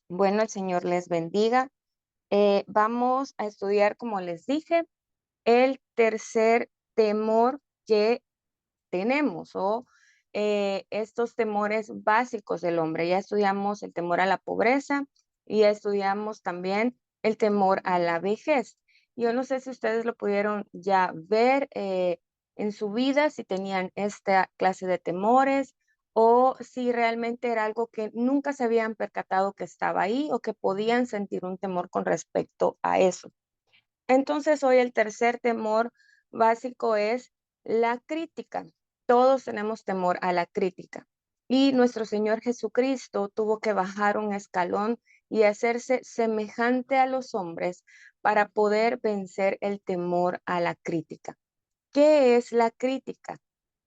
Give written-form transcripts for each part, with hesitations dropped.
Bueno, el Señor les bendiga. Vamos a estudiar, como les dije, el tercer temor que tenemos o estos temores básicos del hombre. Ya estudiamos el temor a la pobreza y ya estudiamos también el temor a la vejez. Yo no sé si ustedes lo pudieron ya ver en su vida, si tenían esta clase de temores o si realmente era algo que nunca se habían percatado que estaba ahí o que podían sentir un temor con respecto a eso. Entonces, hoy el tercer temor básico es la crítica. Todos tenemos temor a la crítica. Y nuestro Señor Jesucristo tuvo que bajar un escalón y hacerse semejante a los hombres para poder vencer el temor a la crítica. ¿Qué es la crítica?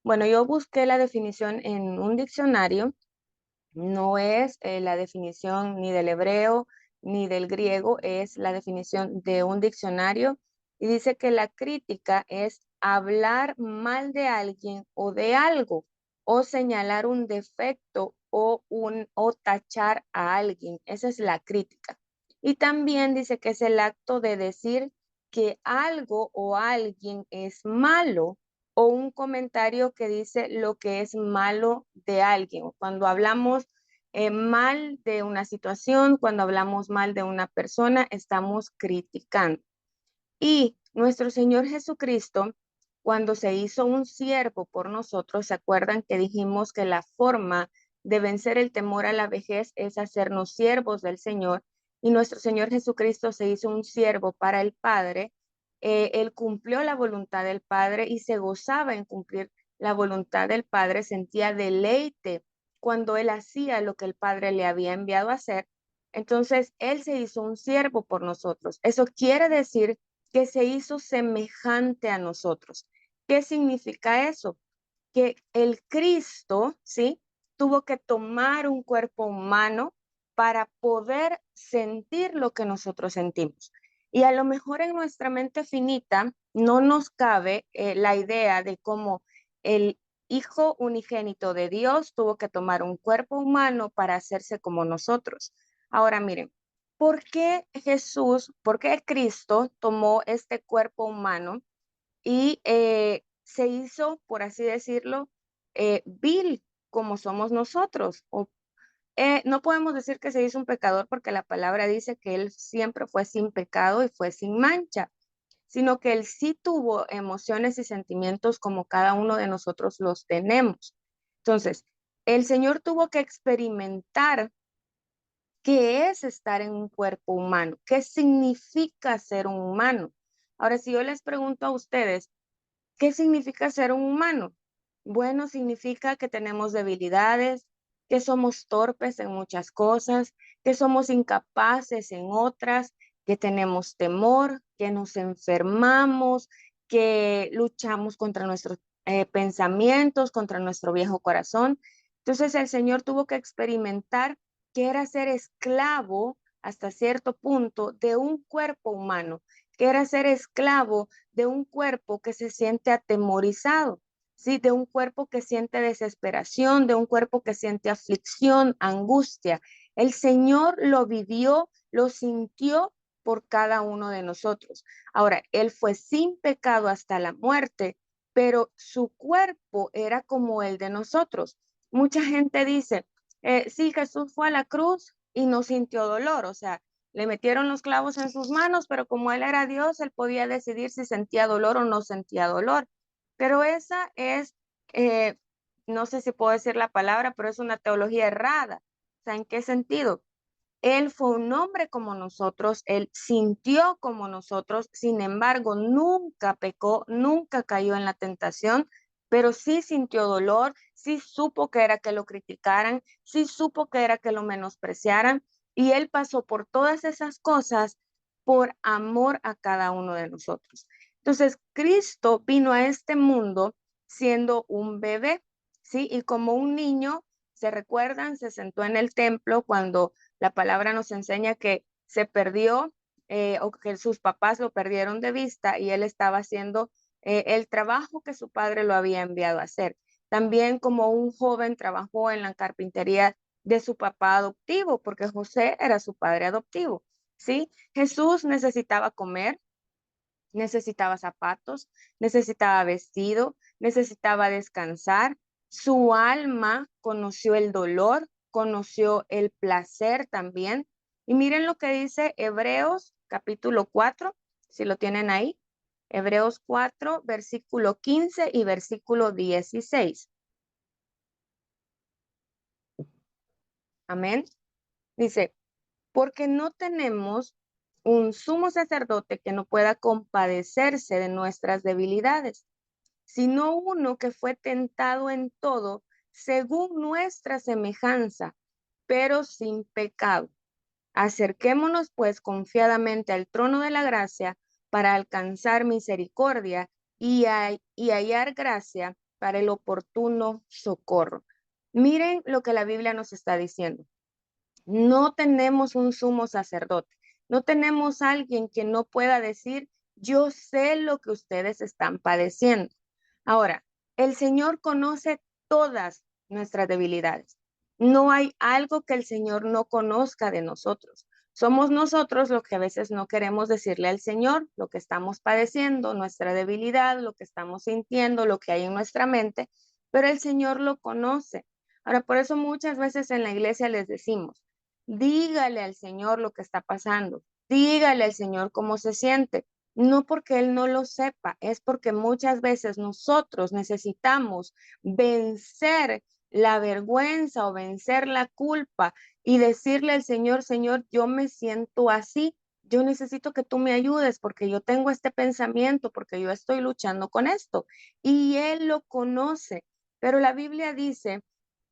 Bueno, yo busqué la definición en un diccionario. No es la definición ni del hebreo ni del griego, es la definición de un diccionario y dice que la crítica es hablar mal de alguien o de algo o señalar un defecto o tachar a alguien. Esa es la crítica. Y también dice que es el acto de decir que algo o alguien es malo o un comentario que dice lo que es malo de alguien. Cuando hablamos mal de una situación, cuando hablamos mal de una persona, estamos criticando. Y nuestro Señor Jesucristo, cuando se hizo un siervo por nosotros, ¿se acuerdan que dijimos que la forma de vencer el temor a la vejez es hacernos siervos del Señor? Y nuestro Señor Jesucristo se hizo un siervo para el Padre. Él cumplió la voluntad del Padre y se gozaba en cumplir la voluntad del Padre, sentía deleite cuando él hacía lo que el Padre le había enviado a hacer. Entonces, él se hizo un siervo por nosotros. Eso quiere decir que se hizo semejante a nosotros. ¿Qué significa eso? Que el Cristo, ¿sí? Tuvo que tomar un cuerpo humano para poder sentir lo que nosotros sentimos. Y a lo mejor en nuestra mente finita no nos cabe la idea de cómo el Hijo unigénito de Dios tuvo que tomar un cuerpo humano para hacerse como nosotros. Ahora miren, por qué Cristo tomó este cuerpo humano y se hizo, por así decirlo, vil como somos nosotros? No podemos decir que se hizo un pecador porque la palabra dice que él siempre fue sin pecado y fue sin mancha, sino que él sí tuvo emociones y sentimientos como cada uno de nosotros los tenemos. Entonces, el Señor tuvo que experimentar qué es estar en un cuerpo humano, qué significa ser un humano. Ahora, si yo les pregunto a ustedes, ¿qué significa ser un humano? Bueno, significa que tenemos debilidades, que somos torpes en muchas cosas, que somos incapaces en otras, que tenemos temor, que nos enfermamos, que luchamos contra nuestros pensamientos, contra nuestro viejo corazón. Entonces el Señor tuvo que experimentar que era ser esclavo hasta cierto punto de un cuerpo humano, que era ser esclavo de un cuerpo que se siente atemorizado, ¿sí? De un cuerpo que siente desesperación, de un cuerpo que siente aflicción, angustia. El Señor lo vivió, lo sintió por cada uno de nosotros. Ahora, Él fue sin pecado hasta la muerte, pero su cuerpo era como el de nosotros. Mucha gente dice, sí, Jesús fue a la cruz y no sintió dolor, o sea, le metieron los clavos en sus manos, pero como él era Dios, él podía decidir si sentía dolor o no sentía dolor. Pero esa es, eh, no sé si puedo decir la palabra, pero es una teología errada. O sea, ¿en qué sentido? Él fue un hombre como nosotros, él sintió como nosotros, sin embargo, nunca pecó, nunca cayó en la tentación, pero sí sintió dolor, sí supo que era que lo criticaran, sí supo que era que lo menospreciaran, y él pasó por todas esas cosas por amor a cada uno de nosotros. Entonces, Cristo vino a este mundo siendo un bebé, ¿sí? Y como un niño, se recuerdan, se sentó en el templo cuando la palabra nos enseña que se perdió o que sus papás lo perdieron de vista y él estaba haciendo el trabajo que su padre lo había enviado a hacer. También como un joven trabajó en la carpintería de su papá adoptivo, porque José era su padre adoptivo, ¿sí? Jesús necesitaba comer, necesitaba zapatos, necesitaba vestido, necesitaba descansar. Su alma conoció el dolor, conoció el placer también. Y miren lo que dice Hebreos capítulo 4, si lo tienen ahí. Hebreos 4, versículo 15 y versículo 16. Amén. Dice, porque no tenemos un sumo sacerdote que no pueda compadecerse de nuestras debilidades, sino uno que fue tentado en todo según nuestra semejanza, pero sin pecado. Acerquémonos pues confiadamente al trono de la gracia para alcanzar misericordia y hallar gracia para el oportuno socorro. Miren lo que la Biblia nos está diciendo. No tenemos un sumo sacerdote, no tenemos alguien que no pueda decir, yo sé lo que ustedes están padeciendo. Ahora, el Señor conoce todas nuestras debilidades. No hay algo que el Señor no conozca de nosotros. Somos nosotros los que a veces no queremos decirle al Señor lo que estamos padeciendo, nuestra debilidad, lo que estamos sintiendo, lo que hay en nuestra mente, pero el Señor lo conoce. Ahora, por eso muchas veces en la iglesia les decimos, dígale al Señor lo que está pasando, dígale al Señor cómo se siente. No porque Él no lo sepa, es porque muchas veces nosotros necesitamos vencer la vergüenza o vencer la culpa y decirle al Señor, Señor, yo me siento así, yo necesito que tú me ayudes porque yo tengo este pensamiento, porque yo estoy luchando con esto. Y Él lo conoce, pero la Biblia dice,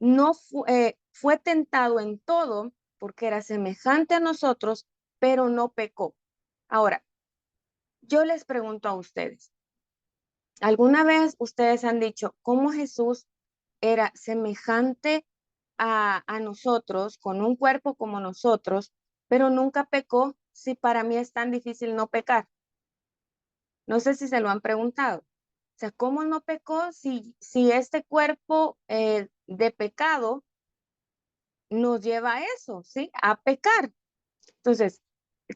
no fue tentado en todo porque era semejante a nosotros, pero no pecó. Ahora, yo les pregunto a ustedes, ¿alguna vez ustedes han dicho cómo Jesús era semejante a nosotros, con un cuerpo como nosotros, pero nunca pecó? Si para mí es tan difícil no pecar. No sé si se lo han preguntado. O sea, ¿cómo no pecó si este cuerpo de pecado nos lleva a eso, ¿sí? A pecar. Entonces,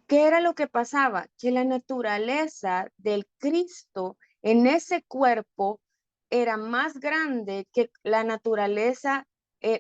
¿qué era lo que pasaba? Que la naturaleza del Cristo en ese cuerpo era más grande que la naturaleza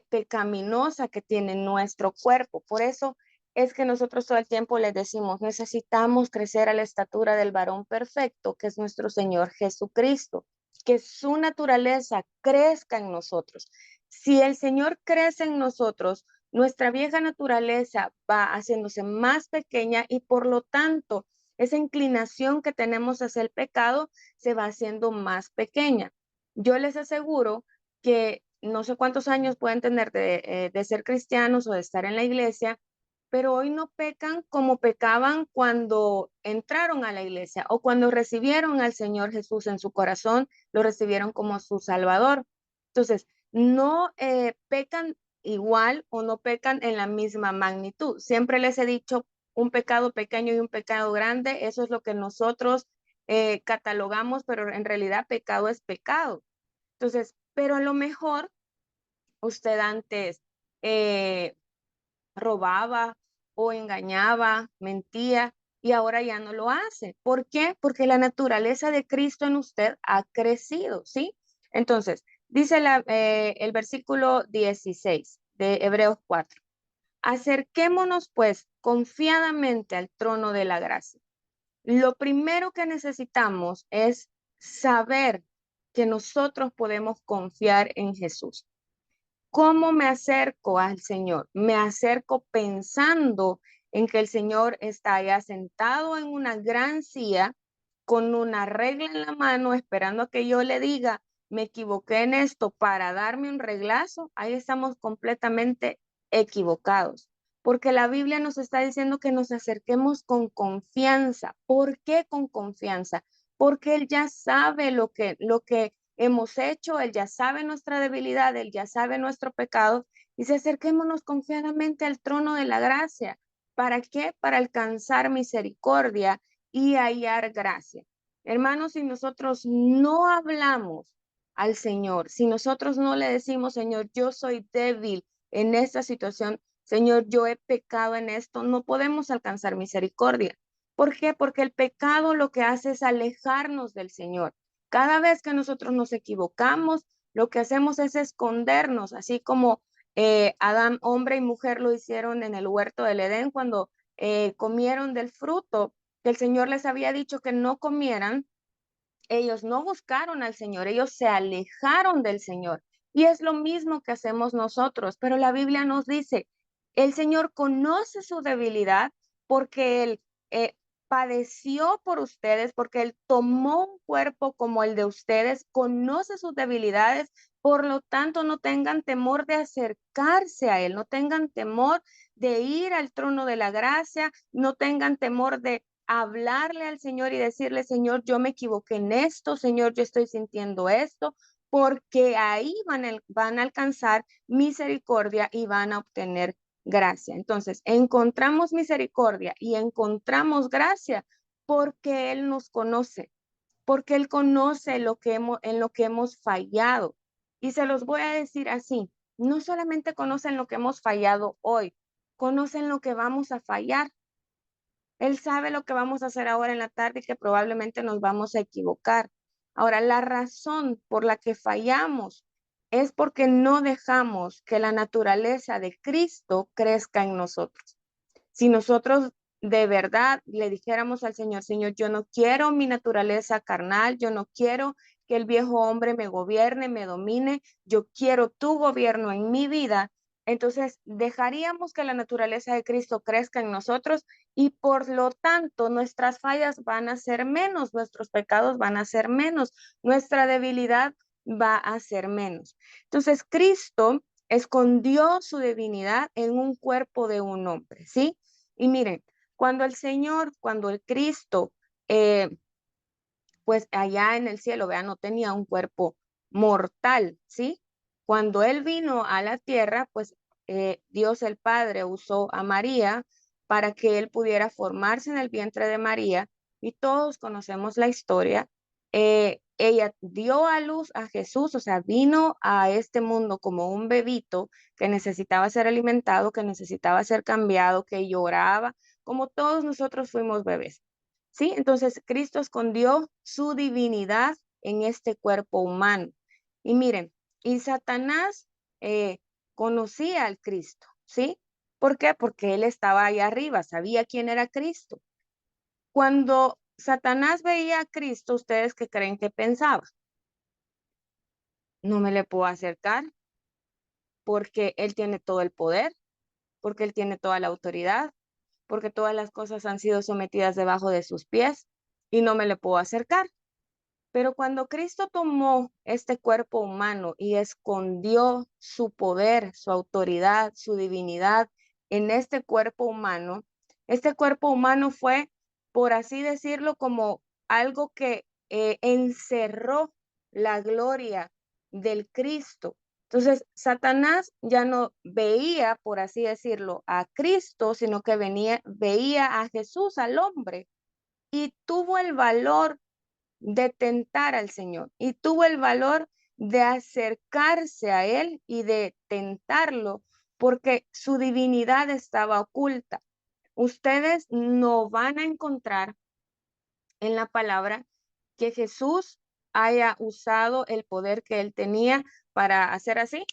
pecaminosa que tiene nuestro cuerpo. Por eso es que nosotros todo el tiempo les decimos, necesitamos crecer a la estatura del varón perfecto, que es nuestro Señor Jesucristo, que su naturaleza crezca en nosotros. Si el Señor crece en nosotros, nuestra vieja naturaleza va haciéndose más pequeña y por lo tanto esa inclinación que tenemos hacia el pecado se va haciendo más pequeña. Yo les aseguro que no sé cuántos años pueden tener de ser cristianos o de estar en la iglesia, pero hoy no pecan como pecaban cuando entraron a la iglesia o cuando recibieron al Señor Jesús en su corazón, lo recibieron como su Salvador. Entonces, no pecan igual o no pecan en la misma magnitud. Siempre les he dicho un pecado pequeño y un pecado grande, eso es lo que nosotros catalogamos, pero en realidad pecado es pecado. Entonces, pero a lo mejor usted antes eh, robaba o engañaba, mentía y ahora ya no lo hace. ¿Por qué? Porque la naturaleza de Cristo en usted ha crecido, ¿sí? Entonces, dice el versículo 16 de Hebreos 4. Acerquémonos pues confiadamente al trono de la gracia. Lo primero que necesitamos es saber que nosotros podemos confiar en Jesús. ¿Cómo me acerco al Señor? Me acerco pensando en que el Señor está allá sentado en una gran silla con una regla en la mano, esperando a que yo le diga, me equivoqué en esto para darme un reglazo. Ahí estamos completamente equivocados, porque la Biblia nos está diciendo que nos acerquemos con confianza. ¿Por qué con confianza? Porque Él ya sabe lo que hemos hecho, Él ya sabe nuestra debilidad, Él ya sabe nuestro pecado. Dice, acerquémonos confiadamente al trono de la gracia. ¿Para qué? Para alcanzar misericordia y hallar gracia. Hermanos, si nosotros no hablamos al Señor, si nosotros no le decimos, Señor, yo soy débil, en esta situación, Señor, yo he pecado en esto, no podemos alcanzar misericordia. ¿Por qué? Porque el pecado lo que hace es alejarnos del Señor. Cada vez que nosotros nos equivocamos, lo que hacemos es escondernos, así como Adán, hombre y mujer, lo hicieron en el huerto del Edén cuando comieron del fruto que el Señor les había dicho que no comieran. Ellos no buscaron al Señor, ellos se alejaron del Señor. Y es lo mismo que hacemos nosotros, pero la Biblia nos dice, el Señor conoce su debilidad porque Él padeció por ustedes, porque Él tomó un cuerpo como el de ustedes, conoce sus debilidades, por lo tanto no tengan temor de acercarse a Él, no tengan temor de ir al trono de la gracia, no tengan temor de hablarle al Señor y decirle, Señor, yo me equivoqué en esto, Señor, yo estoy sintiendo esto, porque ahí van a alcanzar misericordia y van a obtener gracia. Entonces, encontramos misericordia y encontramos gracia porque Él nos conoce, porque Él conoce en lo que hemos fallado. Y se los voy a decir así, no solamente conocen lo que hemos fallado hoy, conocen lo que vamos a fallar. Él sabe lo que vamos a hacer ahora en la tarde y que probablemente nos vamos a equivocar. Ahora, la razón por la que fallamos es porque no dejamos que la naturaleza de Cristo crezca en nosotros. Si nosotros de verdad le dijéramos al Señor, Señor, yo no quiero mi naturaleza carnal, yo no quiero que el viejo hombre me gobierne, me domine, yo quiero tu gobierno en mi vida, entonces dejaríamos que la naturaleza de Cristo crezca en nosotros y por lo tanto nuestras fallas van a ser menos, nuestros pecados van a ser menos, nuestra debilidad va a ser menos. Entonces Cristo escondió su divinidad en un cuerpo de un hombre, ¿sí? Y miren, cuando el Señor, cuando el Cristo, pues allá en el cielo, vean, no tenía un cuerpo mortal, ¿sí? Cuando Él vino a la tierra, pues Dios el Padre usó a María para que Él pudiera formarse en el vientre de María y todos conocemos la historia. Ella dio a luz a Jesús, o sea, vino a este mundo como un bebito que necesitaba ser alimentado, que necesitaba ser cambiado, que lloraba, como todos nosotros fuimos bebés. ¿Sí? Entonces, Cristo escondió su divinidad en este cuerpo humano. Y miren, y Satanás eh, conocía al Cristo, ¿sí? ¿Por qué? Porque él estaba ahí arriba, sabía quién era Cristo. Cuando Satanás veía a Cristo, ¿ustedes qué creen que pensaba? No me le puedo acercar porque él tiene todo el poder, porque él tiene toda la autoridad, porque todas las cosas han sido sometidas debajo de sus pies y no me le puedo acercar. Pero cuando Cristo tomó este cuerpo humano y escondió su poder, su autoridad, su divinidad en este cuerpo humano fue, por así decirlo, como algo que encerró la gloria del Cristo. Entonces, Satanás ya no veía, por así decirlo, a Cristo, sino que veía a Jesús, al hombre, y tuvo el valor de tentar al Señor y tuvo el valor de acercarse a Él y de tentarlo porque su divinidad estaba oculta. Ustedes no van a encontrar en la palabra que Jesús haya usado el poder que Él tenía para hacer así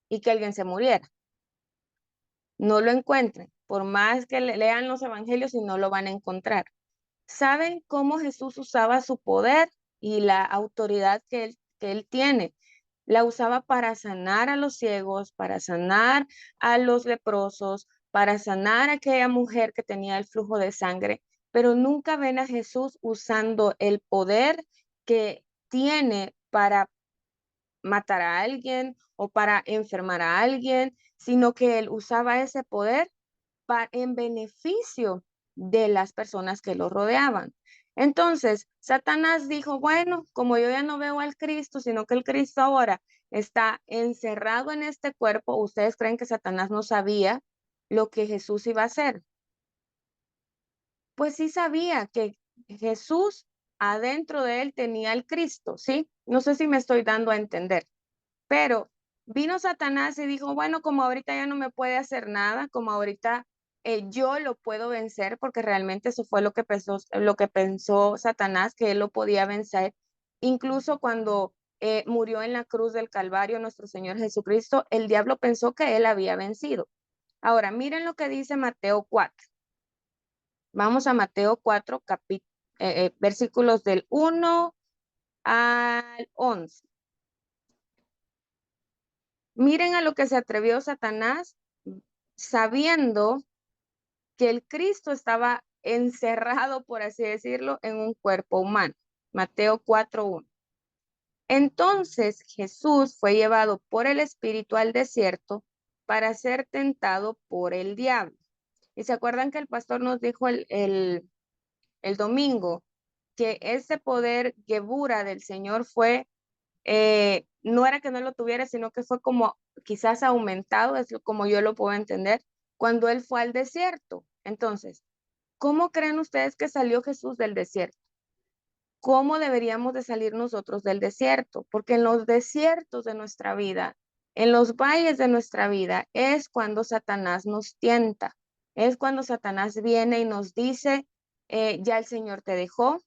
y que alguien se muriera. No lo encuentren. Por más que lean los evangelios y no lo van a encontrar. ¿Saben cómo Jesús usaba su poder y la autoridad que él tiene? La usaba para sanar a los ciegos, para sanar a los leprosos, para sanar a aquella mujer que tenía el flujo de sangre, pero nunca ven a Jesús usando el poder que tiene para matar a alguien o para enfermar a alguien, sino que él usaba ese poder en beneficio de las personas que lo rodeaban. Entonces, Satanás dijo, bueno, como yo ya no veo al Cristo, sino que el Cristo ahora está encerrado en este cuerpo, ¿ustedes creen que Satanás no sabía lo que Jesús iba a hacer? Pues sí sabía que Jesús adentro de él tenía al Cristo, ¿sí? No sé si me estoy dando a entender, pero Vino Satanás y dijo, bueno, como ahorita ya no me puede hacer nada, como ahorita yo lo puedo vencer, porque realmente eso fue lo que pensó Satanás, que él lo podía vencer. Incluso cuando murió en la cruz del Calvario nuestro Señor Jesucristo, el diablo pensó que él había vencido. Ahora, miren lo que dice Mateo 4. Vamos a Mateo 4, versículos del 1 al 11. Miren a lo que se atrevió Satanás sabiendo que el Cristo estaba encerrado, por así decirlo, en un cuerpo humano. Mateo 4:1. Entonces Jesús fue llevado por el Espíritu al desierto para ser tentado por el diablo. Y se acuerdan que el pastor nos dijo el domingo que ese poder Gebura del Señor fue, no era que no lo tuviera, sino que fue como quizás aumentado, es como yo lo puedo entender, cuando él fue al desierto. Entonces, ¿cómo creen ustedes que salió Jesús del desierto? ¿Cómo deberíamos de salir nosotros del desierto? Porque en los desiertos de nuestra vida, en los valles de nuestra vida, es cuando Satanás nos tienta, es cuando Satanás viene y nos dice, ya el Señor te dejó,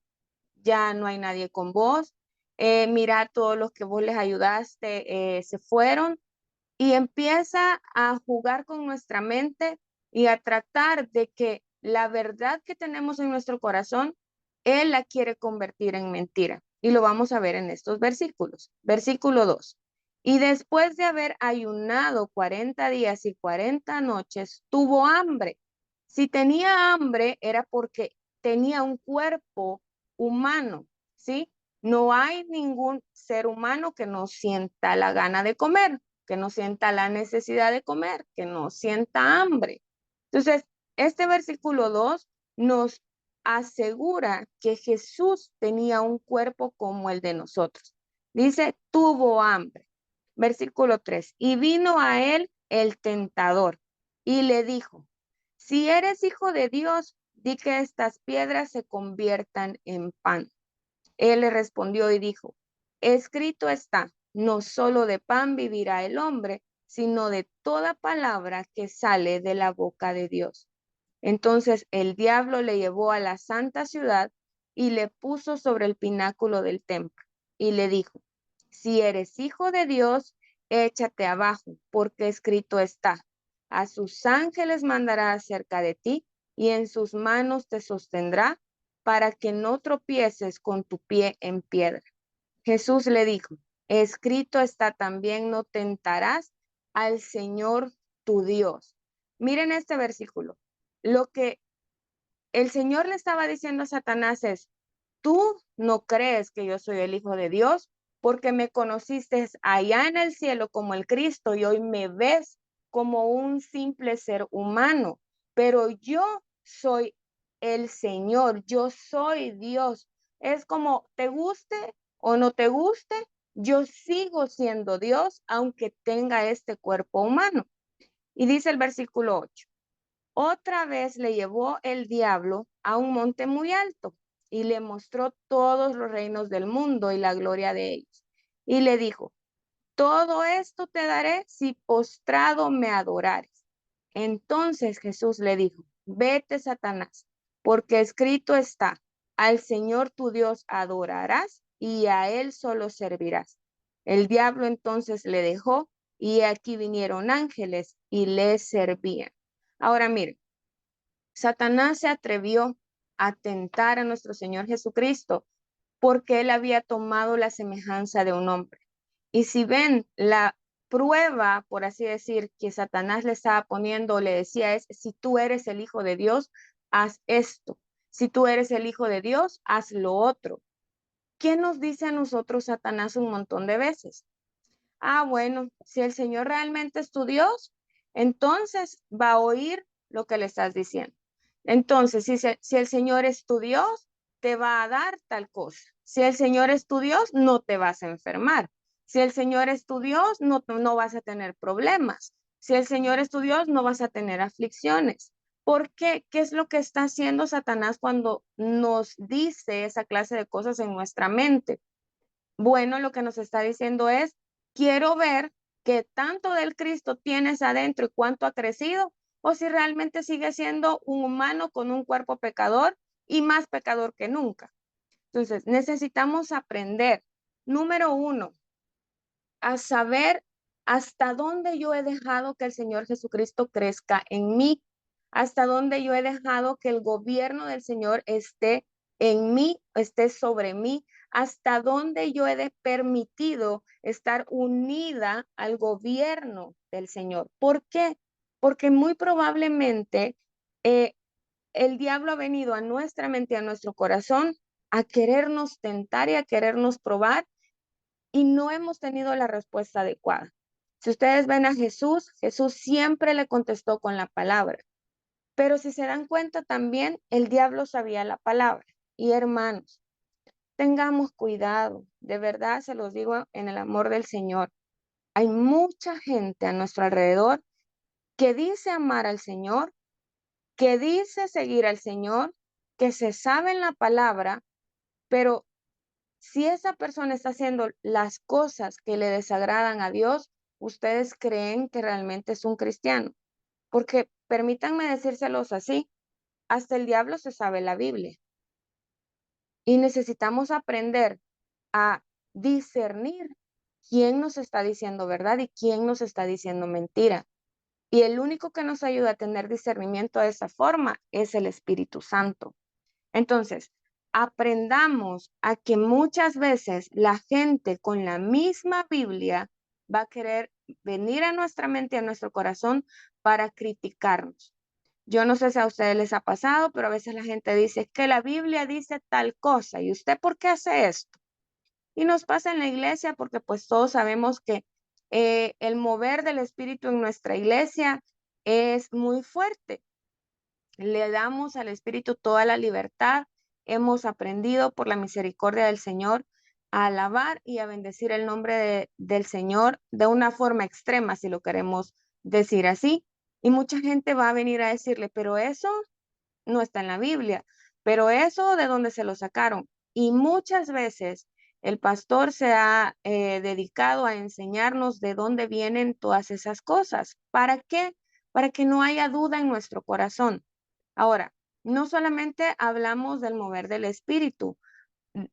ya no hay nadie con vos, mira, todos los que vos les ayudaste se fueron, y empieza a jugar con nuestra mente y a tratar de que la verdad que tenemos en nuestro corazón, Él la quiere convertir en mentira. Y lo vamos a ver en estos versículos. Versículo 2. Y después de haber ayunado 40 días y 40 noches, tuvo hambre. Si tenía hambre era porque tenía un cuerpo humano, ¿sí? No hay ningún ser humano que no sienta la gana de comer, que no sienta la necesidad de comer, que no sienta hambre. Entonces, este versículo 2 nos asegura que Jesús tenía un cuerpo como el de nosotros. Dice, tuvo hambre. Versículo 3, y vino a él el tentador y le dijo, si eres hijo de Dios, di que estas piedras se conviertan en pan. Él le respondió y dijo, escrito está, no solo de pan vivirá el hombre, sino de toda palabra que sale de la boca de Dios. Entonces el diablo le llevó a la santa ciudad y le puso sobre el pináculo del templo y le dijo, si eres hijo de Dios, échate abajo, porque escrito está, a sus ángeles mandará acerca de ti y en sus manos te sostendrá para que no tropieces con tu pie en piedra. Jesús le dijo, escrito está también, no tentarás al Señor tu Dios. Miren este versículo. Lo que el Señor le estaba diciendo a Satanás es, tú no crees que yo soy el Hijo de Dios porque me conociste allá en el cielo como el Cristo y hoy me ves como un simple ser humano, pero yo soy el Señor, yo soy Dios. Es como te guste o no te guste, yo sigo siendo Dios aunque tenga este cuerpo humano. Y dice el versículo 8. Otra vez le llevó el diablo a un monte muy alto y le mostró todos los reinos del mundo y la gloria de ellos. Y le dijo, todo esto te daré si postrado me adorares. Entonces Jesús le dijo, vete, Satanás, porque escrito está, al Señor tu Dios adorarás y a él solo servirás. El diablo entonces le dejó y aquí vinieron ángeles y le servían. Ahora miren, Satanás se atrevió a tentar a nuestro Señor Jesucristo porque él había tomado la semejanza de un hombre. Y si ven la prueba, por así decir, que Satanás le estaba poniendo, le decía es, si tú eres el Hijo de Dios, haz esto. Si tú eres el Hijo de Dios, haz lo otro. ¿Qué nos dice a nosotros Satanás un montón de veces? Ah, bueno, si el Señor realmente es tu Dios, entonces va a oír lo que le estás diciendo. Entonces, si el Señor es tu Dios, te va a dar tal cosa. Si el Señor es tu Dios, no te vas a enfermar. Si el Señor es tu Dios, no vas a tener problemas. Si el Señor es tu Dios, no vas a tener aflicciones. ¿Por qué? ¿Qué es lo que está haciendo Satanás cuando nos dice esa clase de cosas en nuestra mente? Bueno, lo que nos está diciendo es, quiero ver qué tanto del Cristo tienes adentro y cuánto ha crecido, o si realmente sigue siendo un humano con un cuerpo pecador y más pecador que nunca. Entonces, necesitamos aprender, número uno, a saber hasta dónde yo he dejado que el Señor Jesucristo crezca en mí, hasta dónde yo he dejado que el gobierno del Señor esté en mí, esté sobre mí, hasta dónde yo he permitido estar unida al gobierno del Señor. ¿Por qué? Porque muy probablemente eh, el diablo ha venido a nuestra mente, a nuestro corazón, a querernos tentar y a querernos probar y no hemos tenido la respuesta adecuada. Si ustedes ven a Jesús, Jesús siempre le contestó con la palabra. Pero si se dan cuenta también, el diablo sabía la palabra. Y hermanos, tengamos cuidado, de verdad se los digo en el amor del Señor. Hay mucha gente a nuestro alrededor que dice amar al Señor, que dice seguir al Señor, que se sabe en la palabra, pero si esa persona está haciendo las cosas que le desagradan a Dios, ustedes creen que realmente es un cristiano. Porque permítanme decírselos así, hasta el diablo se sabe la Biblia. Y necesitamos aprender a discernir quién nos está diciendo verdad y quién nos está diciendo mentira. Y el único que nos ayuda a tener discernimiento de esa forma es el Espíritu Santo. Entonces, aprendamos a que muchas veces la gente con la misma Biblia va a querer venir a nuestra mente y a nuestro corazón para criticarnos. Yo no sé si a ustedes les ha pasado, pero a veces la gente dice que la Biblia dice tal cosa y usted ¿por qué hace esto? Y nos pasa en la iglesia porque pues todos sabemos que el mover del Espíritu en nuestra iglesia es muy fuerte. Le damos al Espíritu toda la libertad. Hemos aprendido por la misericordia del Señor a alabar y a bendecir el nombre del Señor de una forma extrema, si lo queremos decir así. Y mucha gente va a venir a decirle, pero eso no está en la Biblia, pero eso de dónde se lo sacaron. Y muchas veces el pastor se ha dedicado a enseñarnos de dónde vienen todas esas cosas. ¿Para qué? Para que no haya duda en nuestro corazón. Ahora, no solamente hablamos del mover del espíritu,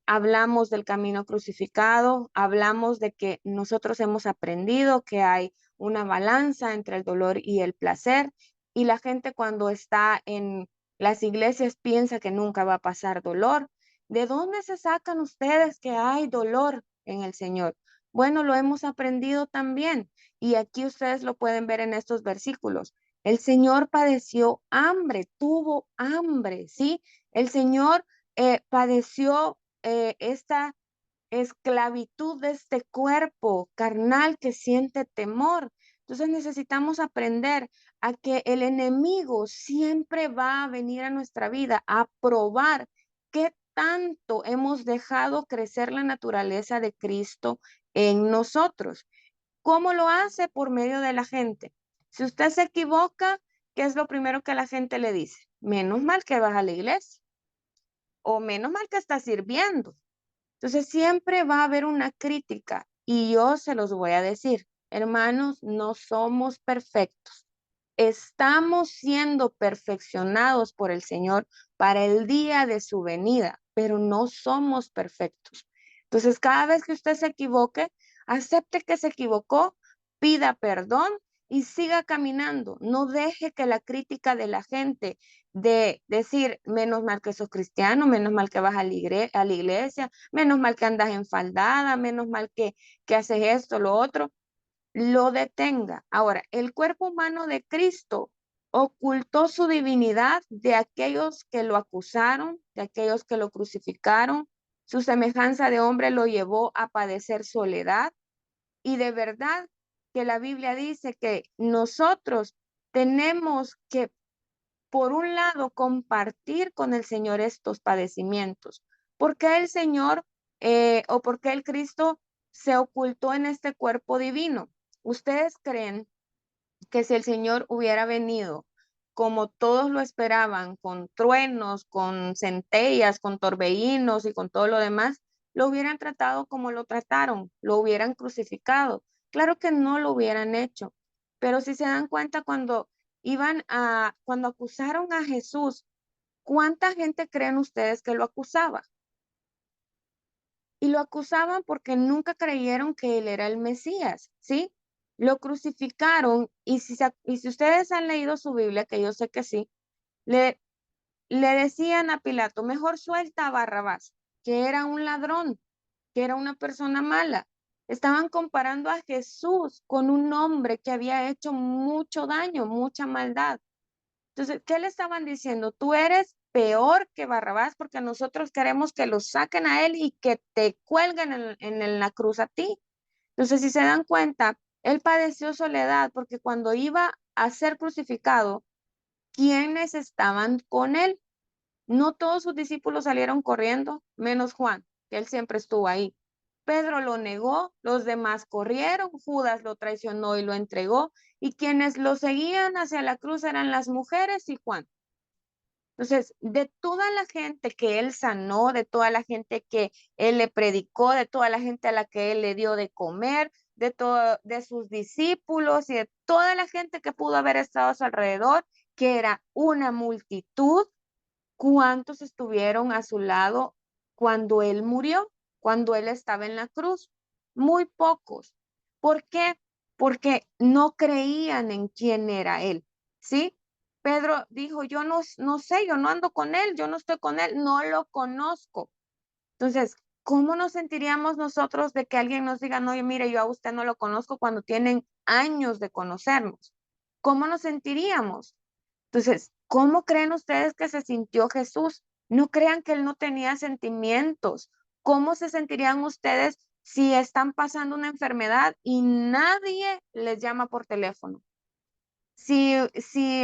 hablamos del camino crucificado, hablamos de que nosotros hemos aprendido que hay una balanza entre el dolor y el placer, y la gente cuando está en las iglesias piensa que nunca va a pasar dolor. ¿De dónde se sacan ustedes que hay dolor en el Señor? Bueno, lo hemos aprendido también, y aquí ustedes lo pueden ver en estos versículos. El Señor padeció hambre, tuvo hambre, ¿sí? El Señor padeció esta esclavitud de este cuerpo carnal que siente temor. Entonces necesitamos aprender a que el enemigo siempre va a venir a nuestra vida a probar qué tanto hemos dejado crecer la naturaleza de Cristo en nosotros. ¿Cómo lo hace? Por medio de la gente. Si usted se equivoca, ¿qué es lo primero que la gente le dice? Menos mal que vas a la iglesia o menos mal que está sirviendo. Entonces siempre va a haber una crítica y yo se los voy a decir, hermanos, no somos perfectos. Estamos siendo perfeccionados por el Señor para el día de su venida, pero no somos perfectos. Entonces, cada vez que usted se equivoque, acepte que se equivocó, pida perdón y siga caminando. No deje que la crítica de la gente de decir, menos mal que sos cristiano, menos mal que vas a la iglesia, menos mal que andas enfaldada, menos mal que haces esto, lo otro, lo detenga. Ahora, el cuerpo humano de Cristo ocultó su divinidad de aquellos que lo acusaron, de aquellos que lo crucificaron. Su semejanza de hombre lo llevó a padecer soledad. Y de verdad que la Biblia dice que nosotros tenemos que, por un lado, compartir con el Señor estos padecimientos. ¿Por qué el Señor o por qué el Cristo se ocultó en este cuerpo divino? ¿Ustedes creen que si el Señor hubiera venido como todos lo esperaban, con truenos, con centellas, con torbellinos y con todo lo demás, lo hubieran tratado como lo trataron, lo hubieran crucificado? Claro que no lo hubieran hecho, pero si se dan cuenta cuando acusaron a Jesús, ¿cuánta gente creen ustedes que lo acusaba? Y lo acusaban porque nunca creyeron que él era el Mesías, ¿sí? Lo crucificaron y si ustedes han leído su Biblia, que yo sé que sí, le, le decían a Pilato, mejor suelta a Barrabás, que era un ladrón, que era una persona mala. Estaban comparando a Jesús con un hombre que había hecho mucho daño, mucha maldad. Entonces, ¿qué le estaban diciendo? Tú eres peor que Barrabás porque nosotros queremos que lo saquen a él y que te cuelguen en la cruz a ti. Entonces, si se dan cuenta, él padeció soledad porque cuando iba a ser crucificado, ¿quiénes estaban con él? No todos sus discípulos salieron corriendo, menos Juan, que él siempre estuvo ahí. Pedro lo negó, los demás corrieron, Judas lo traicionó y lo entregó, y quienes lo seguían hacia la cruz eran las mujeres y Juan. Entonces, de toda la gente que él sanó, de toda la gente que él le predicó, de toda la gente a la que él le dio de comer, de sus discípulos y de toda la gente que pudo haber estado a su alrededor, que era una multitud, ¿cuántos estuvieron a su lado cuando él murió, cuando él estaba en la cruz? Muy pocos. ¿Por qué? Porque no creían en quién era él, ¿sí? Pedro dijo, yo no sé, yo no ando con él, yo no estoy con él, no lo conozco. Entonces, ¿cómo nos sentiríamos nosotros de que alguien nos diga, no, mire, yo a usted no lo conozco cuando tienen años de conocernos? ¿Cómo nos sentiríamos? Entonces, ¿cómo creen ustedes que se sintió Jesús? No crean que él no tenía sentimientos. ¿Cómo se sentirían ustedes si están pasando una enfermedad y nadie les llama por teléfono? Si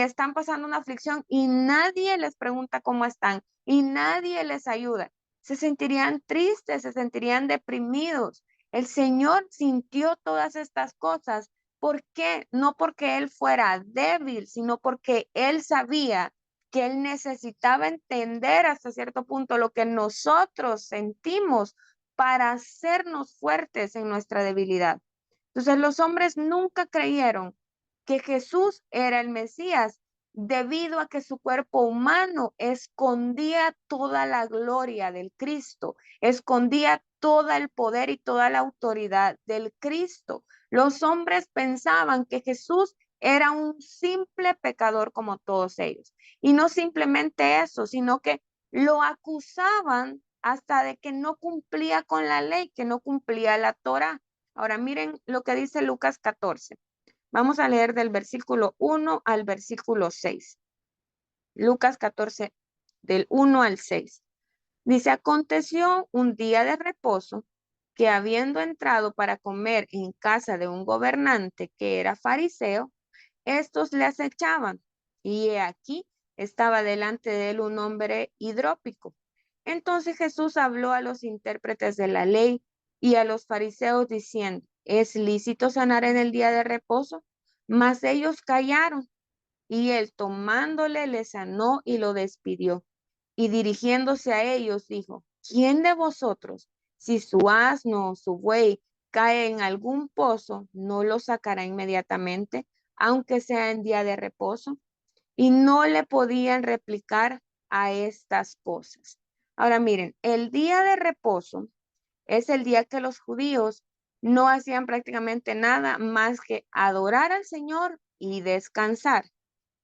están pasando una aflicción y nadie les pregunta cómo están y nadie les ayuda, se sentirían tristes, se sentirían deprimidos. El Señor sintió todas estas cosas. ¿Por qué? No porque Él fuera débil, sino porque Él sabía que Él necesitaba entender hasta cierto punto lo que nosotros sentimos para hacernos fuertes en nuestra debilidad. Entonces los hombres nunca creyeron que Jesús era el Mesías debido a que su cuerpo humano escondía toda la gloria del Cristo, escondía todo el poder y toda la autoridad del Cristo. Los hombres pensaban que Jesús era un simple pecador como todos ellos. Y no simplemente eso, sino que lo acusaban hasta de que no cumplía con la ley, que no cumplía la Torah. Ahora miren lo que dice Lucas 14. Vamos a leer del versículo 1 al versículo 6. Lucas 14, del 1 al 6. Dice, aconteció un día de reposo que habiendo entrado para comer en casa de un gobernante que era fariseo, estos le acechaban. Y he aquí, estaba delante de él un hombre hidrópico. Entonces Jesús habló a los intérpretes de la ley y a los fariseos diciendo, ¿es lícito sanar en el día de reposo? Mas ellos callaron. Y él tomándole le sanó y lo despidió. Y dirigiéndose a ellos dijo, ¿quién de vosotros, si su asno o su buey cae en algún pozo, no lo sacará inmediatamente, aunque sea en día de reposo? Y no le podían replicar a estas cosas. Ahora miren, el día de reposo es el día que los judíos no hacían prácticamente nada más que adorar al Señor y descansar.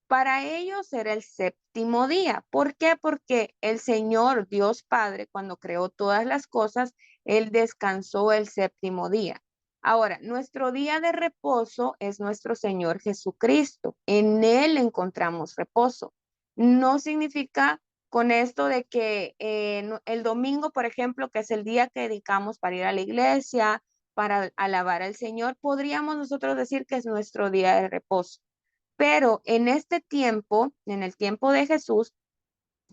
Para ellos era el séptimo día. ¿Por qué? Porque el Señor, Dios Padre, cuando creó todas las cosas, Él descansó el séptimo día. Ahora, nuestro día de reposo es nuestro Señor Jesucristo. En Él encontramos reposo. No significa con esto de que el domingo, por ejemplo, que es el día que dedicamos para ir a la iglesia, para alabar al Señor, podríamos nosotros decir que es nuestro día de reposo. Pero en este tiempo, en el tiempo de Jesús,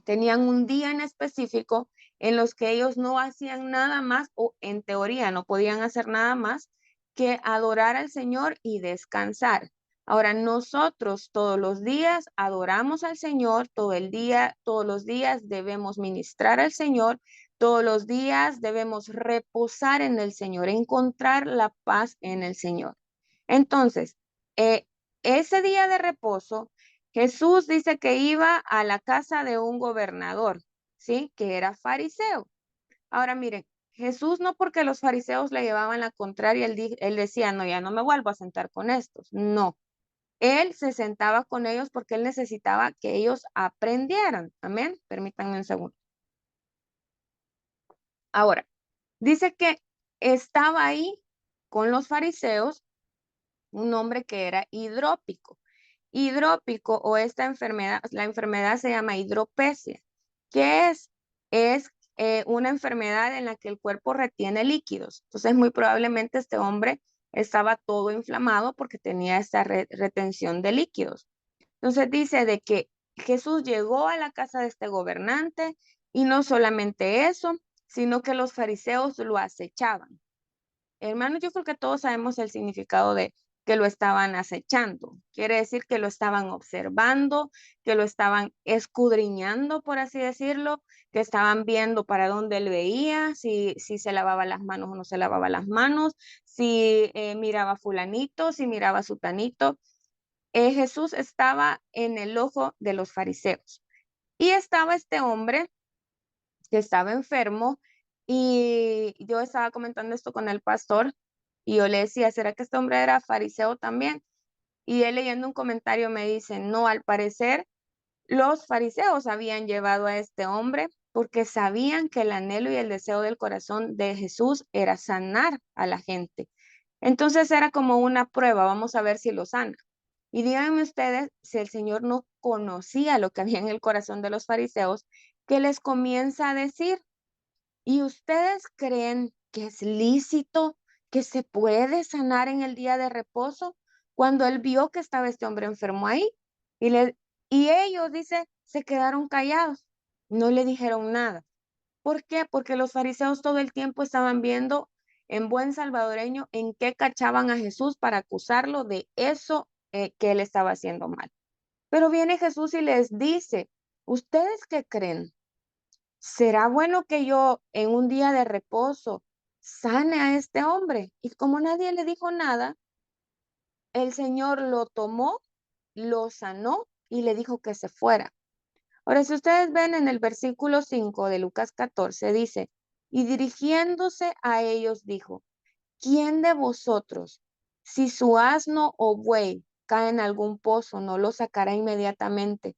tenían un día en específico en los que ellos no hacían nada más, o en teoría no podían hacer nada más que adorar al Señor y descansar. Ahora nosotros todos los días adoramos al Señor, todo el día, todos los días debemos ministrar al Señor, todos los días debemos reposar en el Señor, encontrar la paz en el Señor. Entonces, ese día de reposo, Jesús dice que iba a la casa de un gobernador, ¿sí? Que era fariseo. Ahora miren, Jesús no porque los fariseos le llevaban la contraria, él decía, no, ya no me vuelvo a sentar con estos. No, él se sentaba con ellos porque él necesitaba que ellos aprendieran. Amén. Permítanme un segundo. Ahora, dice que estaba ahí con los fariseos un hombre que era hidrópico. Hidrópico o esta enfermedad, la enfermedad se llama hidropesia. ¿Qué es? Es una enfermedad en la que el cuerpo retiene líquidos. Entonces, muy probablemente este hombre estaba todo inflamado porque tenía esta retención de líquidos. Entonces dice de que Jesús llegó a la casa de este gobernante y no solamente eso, sino que los fariseos lo acechaban. Hermanos, yo creo que todos sabemos el significado de que lo estaban acechando. Quiere decir que lo estaban observando, que lo estaban escudriñando, por así decirlo, que estaban viendo para dónde él veía, si se lavaba las manos o no se lavaba las manos, si miraba fulanito, si miraba sutanito. Jesús estaba en el ojo de los fariseos. Y estaba este hombre que estaba enfermo y yo estaba comentando esto con el pastor y yo le decía, ¿será que este hombre era fariseo también? Y él leyendo un comentario me dice, no, al parecer los fariseos habían llevado a este hombre porque sabían que el anhelo y el deseo del corazón de Jesús era sanar a la gente. Entonces era como una prueba, vamos a ver si lo sana. Y díganme ustedes si el Señor no conocía lo que había en el corazón de los fariseos, que les comienza a decir, ¿y ustedes creen que es lícito, que se puede sanar en el día de reposo? Cuando él vio que estaba este hombre enfermo ahí y, y ellos, dice, se quedaron callados, no le dijeron nada. ¿Por qué? Porque los fariseos todo el tiempo estaban viendo en buen salvadoreño en qué cachaban a Jesús para acusarlo de eso que él estaba haciendo mal. Pero viene Jesús y les dice, ¿ustedes qué creen? ¿Será bueno que yo en un día de reposo sane a este hombre? Y como nadie le dijo nada, el Señor lo tomó, lo sanó y le dijo que se fuera. Ahora, si ustedes ven en el versículo 5 de Lucas 14, dice, y dirigiéndose a ellos dijo, ¿quién de vosotros, si su asno o buey cae en algún pozo, no lo sacará inmediatamente,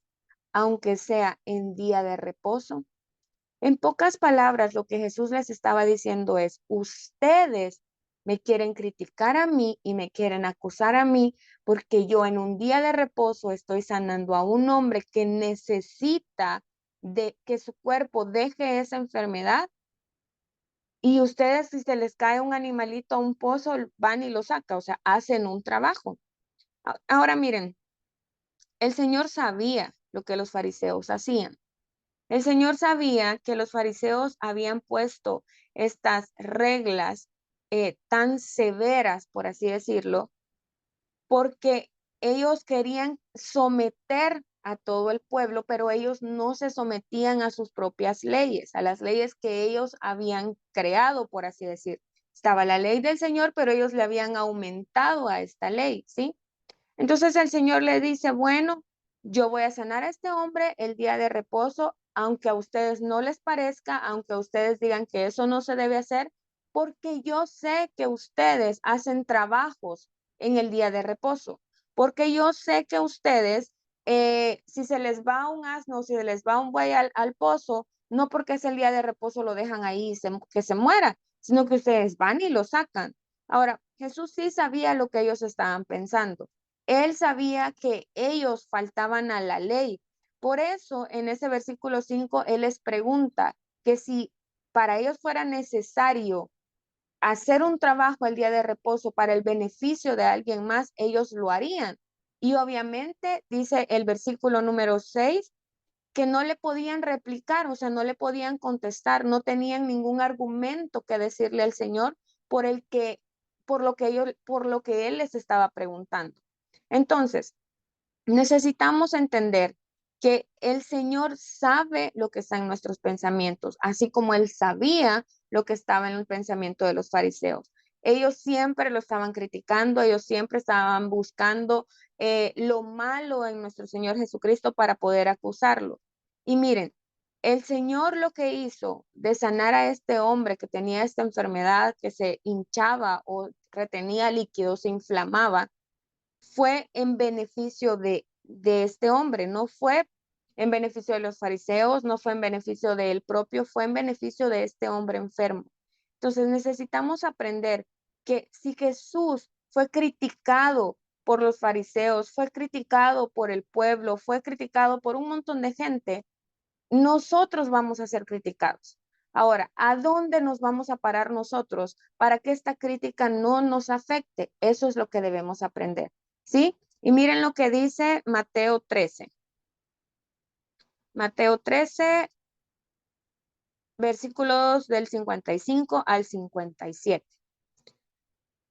aunque sea en día de reposo? En pocas palabras, lo que Jesús les estaba diciendo es, ustedes me quieren criticar a mí y me quieren acusar a mí porque yo en un día de reposo estoy sanando a un hombre que necesita de que su cuerpo deje esa enfermedad y ustedes si se les cae un animalito a un pozo van y lo sacan, o sea, hacen un trabajo. Ahora miren, el Señor sabía lo que los fariseos hacían. El Señor sabía que los fariseos habían puesto estas reglas tan severas, por así decirlo, porque ellos querían someter a todo el pueblo, pero ellos no se sometían a sus propias leyes, a las leyes que ellos habían creado, por así decir. Estaba la ley del Señor, pero ellos le habían aumentado a esta ley, ¿sí? Entonces el Señor le dice, bueno, yo voy a sanar a este hombre el día de reposo, aunque a ustedes no les parezca, aunque ustedes digan que eso no se debe hacer, porque yo sé que ustedes hacen trabajos en el día de reposo, porque yo sé que ustedes, si se les va un asno, si se les va un buey al pozo, no porque es el día de reposo lo dejan ahí que se muera, sino que ustedes van y lo sacan. Ahora, Jesús sí sabía lo que ellos estaban pensando. Él sabía que ellos faltaban a la ley. Por eso, en ese versículo 5, Él les pregunta que si para ellos fuera necesario hacer un trabajo el día de reposo para el beneficio de alguien más, ellos lo harían. Y obviamente, dice el versículo número 6, que no le podían replicar, o sea, no le podían contestar, no tenían ningún argumento que decirle al Señor por el que, por lo que Él les estaba preguntando. Entonces, necesitamos entender que el Señor sabe lo que está en nuestros pensamientos, así como Él sabía lo que estaba en el pensamiento de los fariseos. Ellos siempre lo estaban criticando, ellos siempre estaban buscando lo malo en nuestro Señor Jesucristo para poder acusarlo. Y miren, el Señor lo que hizo de sanar a este hombre que tenía esta enfermedad, que se hinchaba o retenía líquido, se inflamaba, fue en beneficio de este hombre, no fue en beneficio de los fariseos, no fue en beneficio de él propio, fue en beneficio de este hombre enfermo. Entonces necesitamos aprender que si Jesús fue criticado por los fariseos, fue criticado por el pueblo, fue criticado por un montón de gente, nosotros vamos a ser criticados. Ahora, ¿a dónde nos vamos a parar nosotros para que esta crítica no nos afecte? Eso es lo que debemos aprender, ¿sí? Y miren lo que dice Mateo 13. Mateo 13, versículos del 55 al 57.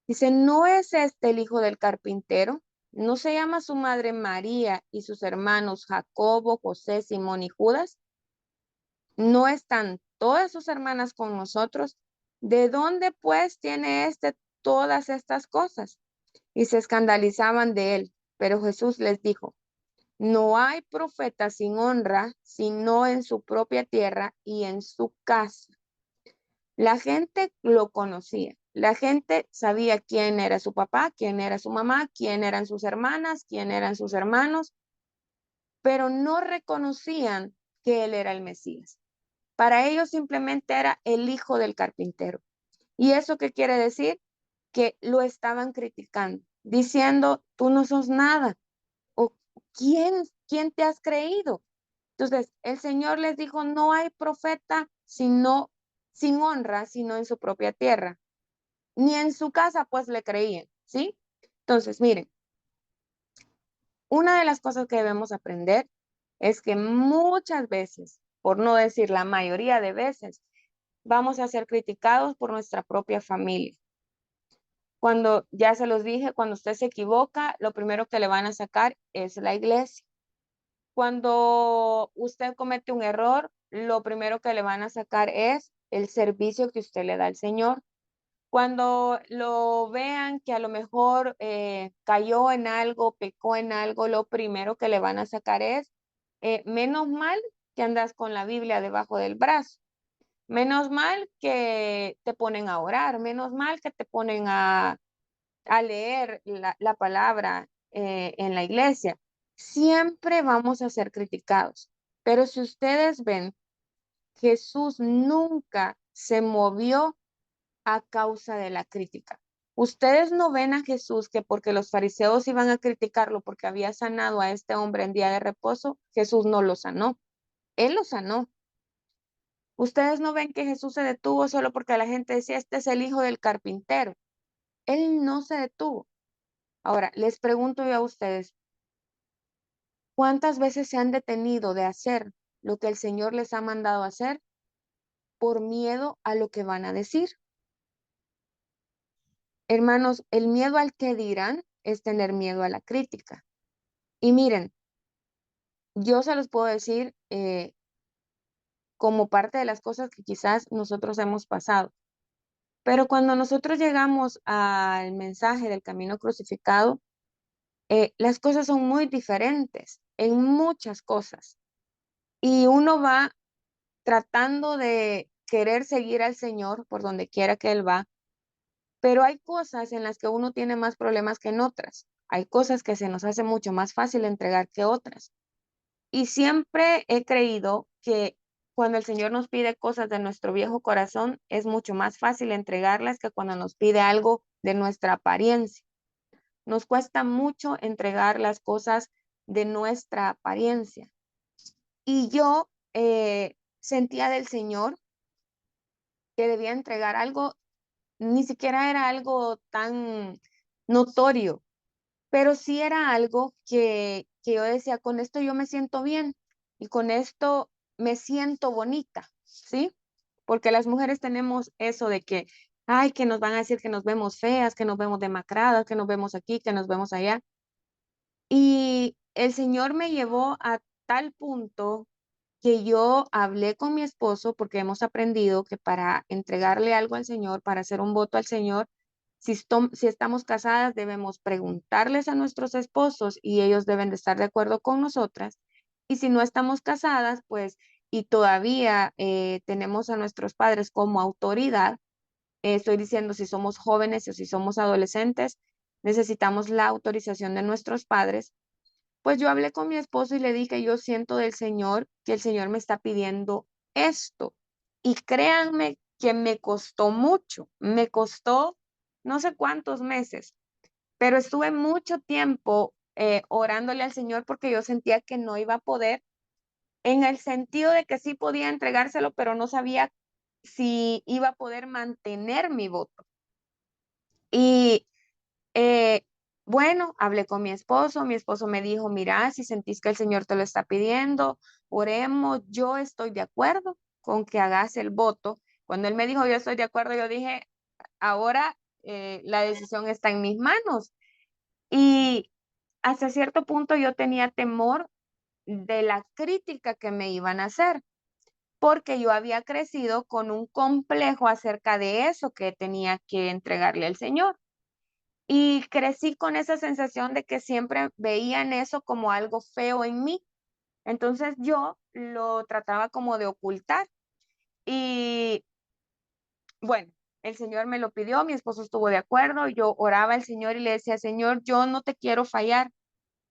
Dice, ¿no es este el hijo del carpintero? ¿No se llama su madre María y sus hermanos Jacobo, José, Simón y Judas? ¿No están todas sus hermanas con nosotros? ¿De dónde pues tiene este todas estas cosas? Y se escandalizaban de él. Pero Jesús les dijo, no hay profeta sin honra, sino en su propia tierra y en su casa. La gente lo conocía. La gente sabía quién era su papá, quién era su mamá, quién eran sus hermanas, quién eran sus hermanos, pero no reconocían que él era el Mesías. Para ellos simplemente era el hijo del carpintero. ¿Y eso qué quiere decir? Que lo estaban criticando, diciendo, tú no sos nada. ¿O quién te has creído? Entonces, el Señor les dijo, no hay profeta sino sin honra, sino en su propia tierra. Ni en su casa, pues le creían, ¿sí? Entonces, miren, una de las cosas que debemos aprender es que muchas veces, por no decir la mayoría de veces, vamos a ser criticados por nuestra propia familia. Cuando, ya se los dije, cuando usted se equivoca, lo primero que le van a sacar es la iglesia. Cuando usted comete un error, lo primero que le van a sacar es el servicio que usted le da al Señor. Cuando lo vean que a lo mejor cayó en algo, pecó en algo, lo primero que le van a sacar es, menos mal que andas con la Biblia debajo del brazo. Menos mal que te ponen a orar, menos mal que te ponen a leer la palabra en la iglesia. Siempre vamos a ser criticados, pero si ustedes ven, Jesús nunca se movió a causa de la crítica. Ustedes no ven a Jesús que porque los fariseos iban a criticarlo porque había sanado a este hombre en día de reposo, Jesús no lo sanó. Él lo sanó. Ustedes no ven que Jesús se detuvo solo porque la gente decía, este es el hijo del carpintero. Él no se detuvo. Ahora, les pregunto yo a ustedes, ¿cuántas veces se han detenido de hacer lo que el Señor les ha mandado hacer por miedo a lo que van a decir? Hermanos, el miedo al que dirán es tener miedo a la crítica. Y miren, yo se los puedo decir como parte de las cosas que quizás nosotros hemos pasado. Pero cuando nosotros llegamos al mensaje del camino crucificado, las cosas son muy diferentes en muchas cosas. Y uno va tratando de querer seguir al Señor por donde quiera que Él va, pero hay cosas en las que uno tiene más problemas que en otras. Hay cosas que se nos hace mucho más fácil entregar que otras. Y siempre he creído que cuando el Señor nos pide cosas de nuestro viejo corazón, es mucho más fácil entregarlas que cuando nos pide algo de nuestra apariencia. Nos cuesta mucho entregar las cosas de nuestra apariencia. Y yo sentía del Señor que debía entregar algo, ni siquiera era algo tan notorio, pero sí era algo que yo decía, con esto yo me siento bien y con esto me siento bonita, ¿sí? Porque las mujeres tenemos eso de que, ay, que nos van a decir que nos vemos feas, que nos vemos demacradas, que nos vemos aquí, que nos vemos allá. Y el Señor me llevó a tal punto que yo hablé con mi esposo porque hemos aprendido que para entregarle algo al Señor, para hacer un voto al Señor, Si estamos casadas, debemos preguntarles a nuestros esposos y ellos deben de estar de acuerdo con nosotras. Y si no estamos casadas, pues, y todavía tenemos a nuestros padres como autoridad, estoy diciendo si somos jóvenes o si somos adolescentes, necesitamos la autorización de nuestros padres. Pues yo hablé con mi esposo y le dije, yo siento del Señor que el Señor me está pidiendo esto. Y créanme que me costó mucho, me costó no sé cuántos meses, pero estuve mucho tiempo orándole al Señor porque yo sentía que no iba a poder, en el sentido de que sí podía entregárselo, pero no sabía si iba a poder mantener mi voto. Y eh, bueno, hablé con mi esposo me dijo, mira, si sentís que el Señor te lo está pidiendo, oremos, yo estoy de acuerdo con que hagas el voto. Cuando él me dijo, yo estoy de acuerdo, yo dije, ahora la decisión está en mis manos. Y hasta cierto punto yo tenía temor de la crítica que me iban a hacer, porque yo había crecido con un complejo acerca de eso que tenía que entregarle al Señor. Y crecí con esa sensación de que siempre veían eso como algo feo en mí. Entonces yo lo trataba como de ocultar. Y bueno, el Señor me lo pidió, mi esposo estuvo de acuerdo, yo oraba al Señor y le decía, Señor, yo no te quiero fallar,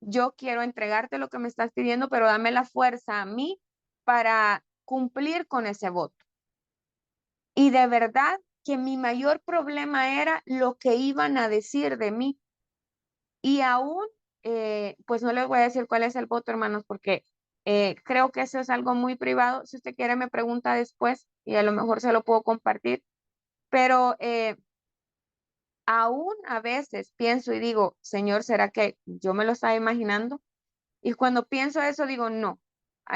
yo quiero entregarte lo que me estás pidiendo, pero dame la fuerza a mí para cumplir con ese voto. Y de verdad que mi mayor problema era lo que iban a decir de mí. Y aún, pues no les voy a decir cuál es el voto, hermanos, porque creo que eso es algo muy privado. Si usted quiere, me pregunta después y a lo mejor se lo puedo compartir. Pero aún a veces pienso y digo, Señor, ¿será que yo me lo estaba imaginando? Y cuando pienso eso, digo, no,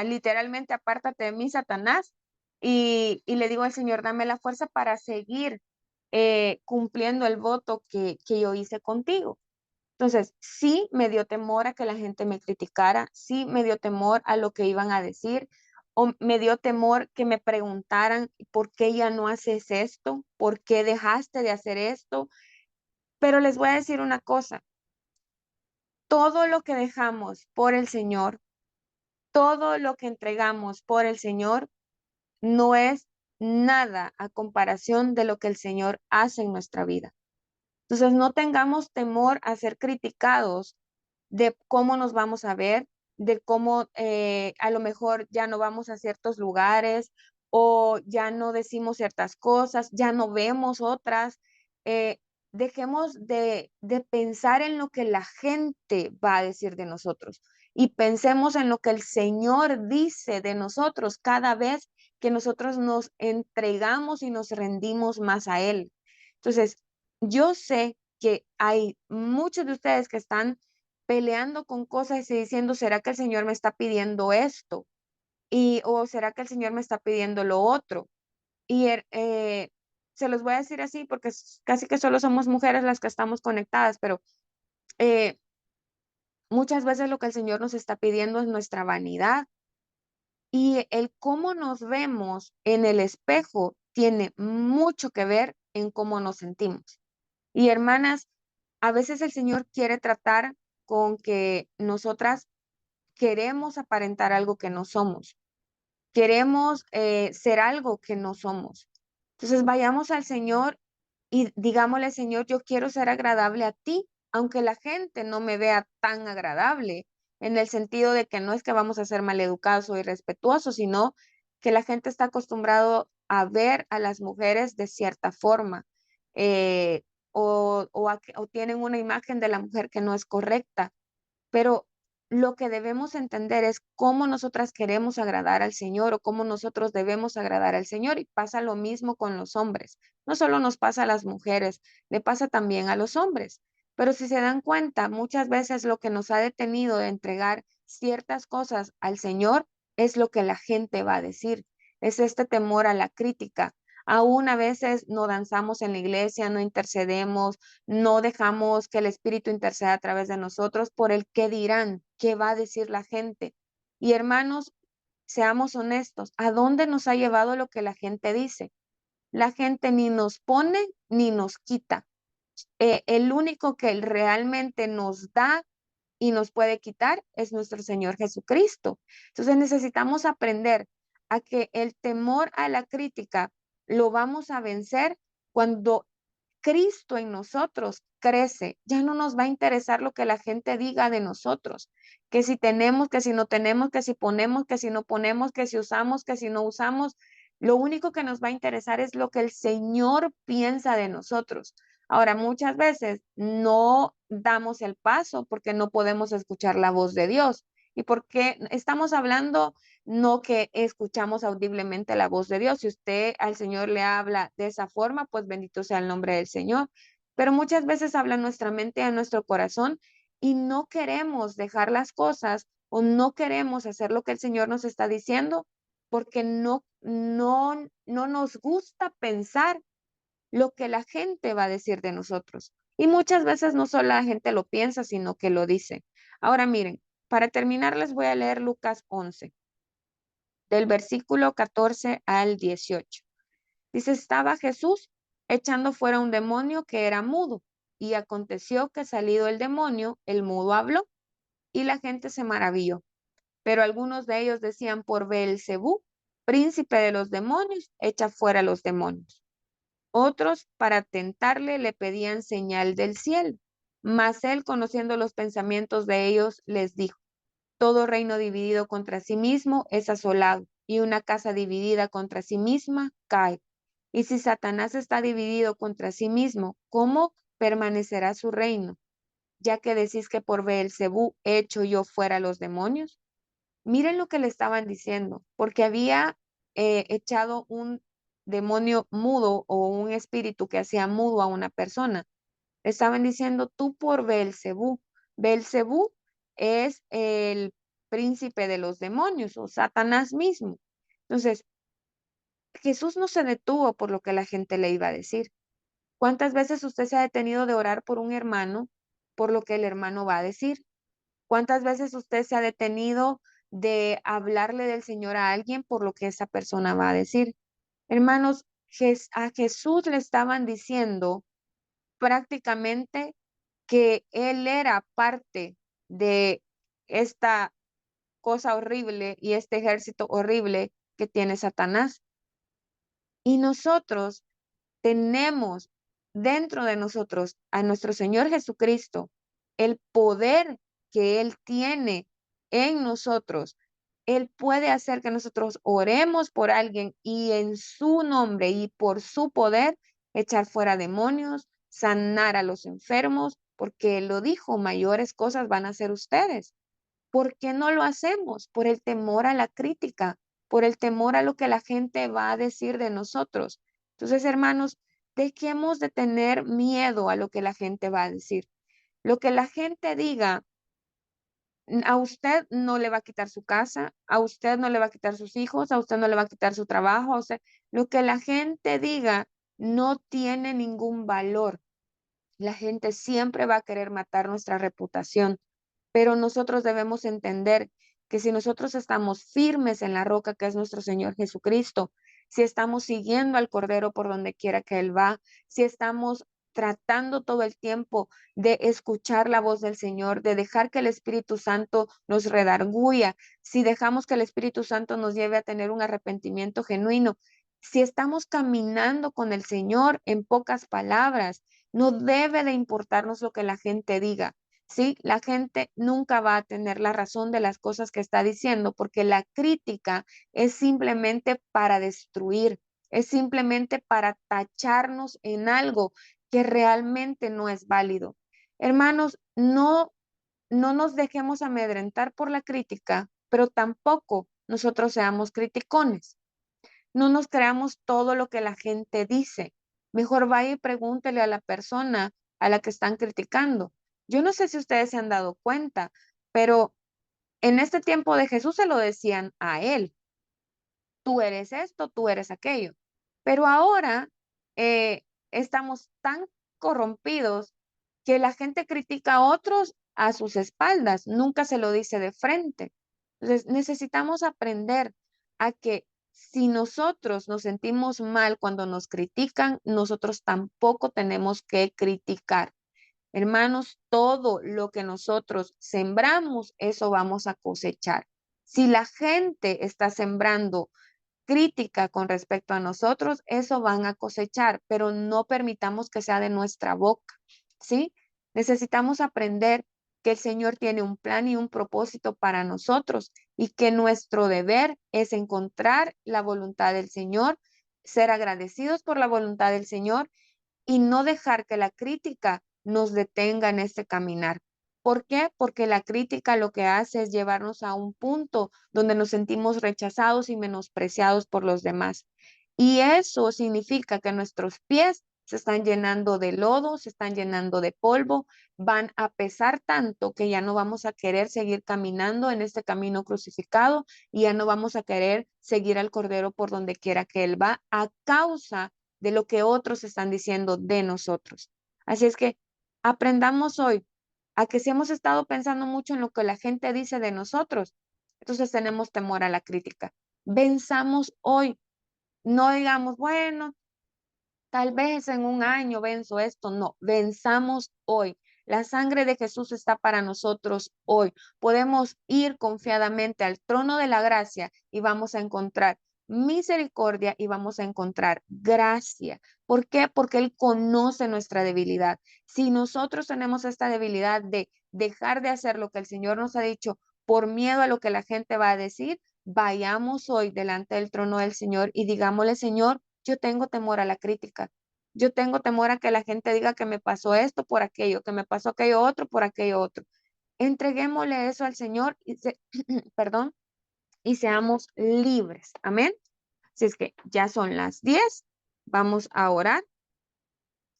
literalmente apártate de mí, Satanás. Y le digo al Señor, dame la fuerza para seguir cumpliendo el voto que yo hice contigo. Entonces, sí me dio temor a que la gente me criticara, sí me dio temor a lo que iban a decir, o me dio temor que me preguntaran, ¿por qué ya no haces esto? ¿Por qué dejaste de hacer esto? Pero les voy a decir una cosa, todo lo que dejamos por el Señor, todo lo que entregamos por el Señor, no es nada a comparación de lo que el Señor hace en nuestra vida. Entonces, no tengamos temor a ser criticados de cómo nos vamos a ver, de cómo a lo mejor ya no vamos a ciertos lugares o ya no decimos ciertas cosas, ya no vemos otras. Eh, Dejemos de pensar en lo que la gente va a decir de nosotros y pensemos en lo que el Señor dice de nosotros cada vez que nosotros nos entregamos y nos rendimos más a Él. Entonces, yo sé que hay muchos de ustedes que están peleando con cosas y diciendo, ¿será que el Señor me está pidiendo esto? Y, o ¿será que el Señor me está pidiendo lo otro? Y se los voy a decir así porque casi que solo somos mujeres las que estamos conectadas, pero eh, muchas veces lo que el Señor nos está pidiendo es nuestra vanidad y el cómo nos vemos en el espejo tiene mucho que ver en cómo nos sentimos. Y hermanas, a veces el Señor quiere tratar con que nosotras queremos aparentar algo que no somos, queremos ser algo que no somos. Entonces vayamos al Señor y digámosle, Señor, yo quiero ser agradable a ti, aunque la gente no me vea tan agradable, en el sentido de que no es que vamos a ser maleducados o irrespetuosos, sino que la gente está acostumbrado a ver a las mujeres de cierta forma, eh, o tienen una imagen de la mujer que no es correcta. Pero lo que debemos entender es cómo nosotras queremos agradar al Señor o cómo nosotros debemos agradar al Señor. Y pasa lo mismo con los hombres. No solo nos pasa a las mujeres, le pasa también a los hombres. Pero si se dan cuenta, muchas veces lo que nos ha detenido de entregar ciertas cosas al Señor es lo que la gente va a decir. Es este temor a la crítica. Aún a veces no danzamos en la iglesia, no intercedemos, no dejamos que el Espíritu interceda a través de nosotros por el qué dirán, qué va a decir la gente. Y hermanos, seamos honestos, ¿a dónde nos ha llevado lo que la gente dice? La gente ni nos pone ni nos quita. El único que realmente nos da y nos puede quitar es nuestro Señor Jesucristo. Entonces necesitamos aprender a que el temor a la crítica lo vamos a vencer cuando Cristo en nosotros crece. Ya no nos va a interesar lo que la gente diga de nosotros, que si tenemos, que si no tenemos, que si ponemos, que si no ponemos, que si usamos, que si no usamos. Lo único que nos va a interesar es lo que el Señor piensa de nosotros. Ahora, muchas veces no damos el paso porque no podemos escuchar la voz de Dios. Y porque estamos hablando, no que escuchamos audiblemente la voz de Dios. Si usted al Señor le habla de esa forma, pues bendito sea el nombre del Señor. Pero muchas veces habla nuestra mente a nuestro corazón y no queremos dejar las cosas o no queremos hacer lo que el Señor nos está diciendo porque no nos gusta pensar lo que la gente va a decir de nosotros. Y muchas veces no solo la gente lo piensa, sino que lo dice. Ahora miren, para terminar les voy a leer Lucas 11, del versículo 14 al 18. Dice, estaba Jesús echando fuera un demonio que era mudo, y aconteció que salido el demonio, el mudo habló, y la gente se maravilló. Pero algunos de ellos decían, por Beelzebú, príncipe de los demonios, echa fuera los demonios. Otros, para tentarle, le pedían señal del cielo. Mas él, conociendo los pensamientos de ellos, les dijo, todo reino dividido contra sí mismo es asolado, y una casa dividida contra sí misma cae. Y si Satanás está dividido contra sí mismo, ¿cómo permanecerá su reino? Ya que decís que por Beelzebú echo yo fuera los demonios. Miren lo que le estaban diciendo, porque había echado un demonio mudo o un espíritu que hacía mudo a una persona. Le estaban diciendo, tú por Beelzebú. Beelzebú es el príncipe de los demonios o Satanás mismo. Entonces, Jesús no se detuvo por lo que la gente le iba a decir. ¿Cuántas veces usted se ha detenido de orar por un hermano por lo que el hermano va a decir? ¿Cuántas veces usted se ha detenido de hablarle del Señor a alguien por lo que esa persona va a decir? Hermanos, a Jesús le estaban diciendo prácticamente que él era parte de esta cosa horrible y este ejército horrible que tiene Satanás. Y nosotros tenemos dentro de nosotros a nuestro Señor Jesucristo, el poder que Él tiene en nosotros. Él puede hacer que nosotros oremos por alguien y en su nombre y por su poder echar fuera demonios, sanar a los enfermos, porque Él lo dijo, mayores cosas van a hacer ustedes. ¿Por qué no lo hacemos? Por el temor a la crítica, por el temor a lo que la gente va a decir de nosotros. Entonces, hermanos, dejemos de tener miedo a lo que la gente va a decir. Lo que la gente diga, a usted no le va a quitar su casa, a usted no le va a quitar sus hijos, a usted no le va a quitar su trabajo, o sea, lo que la gente diga no tiene ningún valor. La gente siempre va a querer matar nuestra reputación, pero nosotros debemos entender que si nosotros estamos firmes en la roca que es nuestro Señor Jesucristo, si estamos siguiendo al Cordero por donde quiera que Él va, si estamos tratando todo el tiempo de escuchar la voz del Señor, de dejar que el Espíritu Santo nos redarguya, si dejamos que el Espíritu Santo nos lleve a tener un arrepentimiento genuino, si estamos caminando con el Señor en pocas palabras, no debe de importarnos lo que la gente diga. ¿Sí? La gente nunca va a tener la razón de las cosas que está diciendo porque la crítica es simplemente para destruir, es simplemente para tacharnos en algo que realmente no es válido. Hermanos, no nos dejemos amedrentar por la crítica, pero tampoco nosotros seamos criticones. No nos creamos todo lo que la gente dice. Mejor vaya y pregúntele a la persona a la que están criticando. Yo no sé si ustedes se han dado cuenta, pero en este tiempo de Jesús se lo decían a él, tú eres esto, tú eres aquello. Pero ahora estamos tan corrompidos que la gente critica a otros a sus espaldas, nunca se lo dice de frente. Entonces necesitamos aprender a que si nosotros nos sentimos mal cuando nos critican, nosotros tampoco tenemos que criticar. Hermanos, todo lo que nosotros sembramos, eso vamos a cosechar. Si la gente está sembrando crítica con respecto a nosotros, eso van a cosechar, pero no permitamos que sea de nuestra boca, ¿sí? Necesitamos aprender que el Señor tiene un plan y un propósito para nosotros y que nuestro deber es encontrar la voluntad del Señor, ser agradecidos por la voluntad del Señor y no dejar que la crítica nos detenga en este caminar. ¿Por qué? Porque la crítica lo que hace es llevarnos a un punto donde nos sentimos rechazados y menospreciados por los demás. Y eso significa que nuestros pies se están llenando de lodo, se están llenando de polvo, van a pesar tanto que ya no vamos a querer seguir caminando en este camino crucificado y ya no vamos a querer seguir al Cordero por donde quiera que Él va a causa de lo que otros están diciendo de nosotros. Así es que aprendamos hoy a que si hemos estado pensando mucho en lo que la gente dice de nosotros, entonces tenemos temor a la crítica. Venzamos hoy, no digamos, bueno, tal vez en un año venzo esto. No, venzamos hoy. La sangre de Jesús está para nosotros hoy. Podemos ir confiadamente al trono de la gracia y vamos a encontrar misericordia y vamos a encontrar gracia. ¿Por qué? Porque Él conoce nuestra debilidad. Si nosotros tenemos esta debilidad de dejar de hacer lo que el Señor nos ha dicho por miedo a lo que la gente va a decir, vayamos hoy delante del trono del Señor y digámosle, Señor, yo tengo temor a la crítica. Yo tengo temor a que la gente diga que me pasó esto por aquello, que me pasó aquello otro por aquello otro. Entreguémosle eso al Señor y perdón, y seamos libres. Amén. Si es que ya son las 10, vamos a orar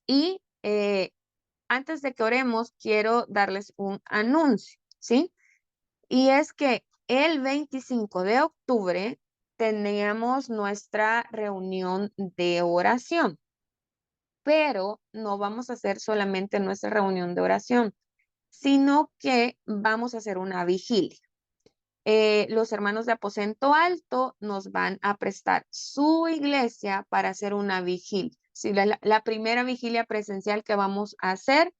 y antes de que oremos, quiero darles un anuncio, ¿sí? Y es que el 25 de octubre teníamos nuestra reunión de oración, pero no vamos a hacer solamente nuestra reunión de oración, sino que vamos a hacer una vigilia. Los hermanos de Aposento Alto nos van a prestar su iglesia para hacer una vigilia. Sí, la primera vigilia presencial que vamos a hacer,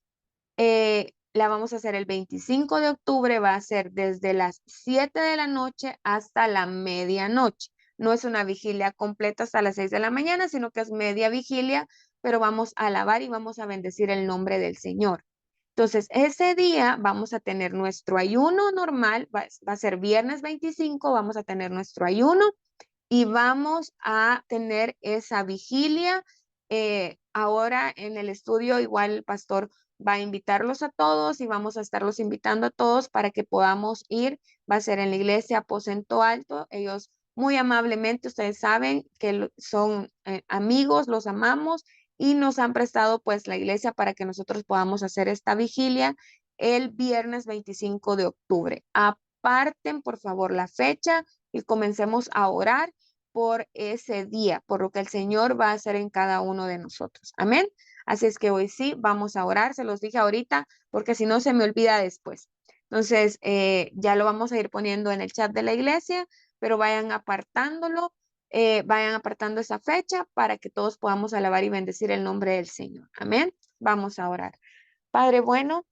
la vamos a hacer el 25 de octubre, va a ser desde las 7 de la noche hasta la medianoche. No es una vigilia completa hasta las 6 de la mañana, sino que es media vigilia, pero vamos a alabar y vamos a bendecir el nombre del Señor. Entonces, ese día vamos a tener nuestro ayuno normal, va a ser viernes 25, vamos a tener nuestro ayuno y vamos a tener esa vigilia. Ahora en el estudio igual el pastor va a invitarlos a todos y vamos a estarlos invitando a todos para que podamos ir. Va a ser en la iglesia Aposento Alto. Ellos muy amablemente, ustedes saben que son amigos, los amamos y nos han prestado pues la iglesia para que nosotros podamos hacer esta vigilia el viernes 25 de octubre. Aparten por favor la fecha y comencemos a orar por ese día, por lo que el Señor va a hacer en cada uno de nosotros. Amén. Así es que hoy sí, vamos a orar, se los dije ahorita, porque si no se me olvida después. Entonces, ya lo vamos a ir poniendo en el chat de la iglesia, pero vayan apartándolo, vayan apartando esa fecha para que todos podamos alabar y bendecir el nombre del Señor. Amén. Vamos a orar. Padre bueno,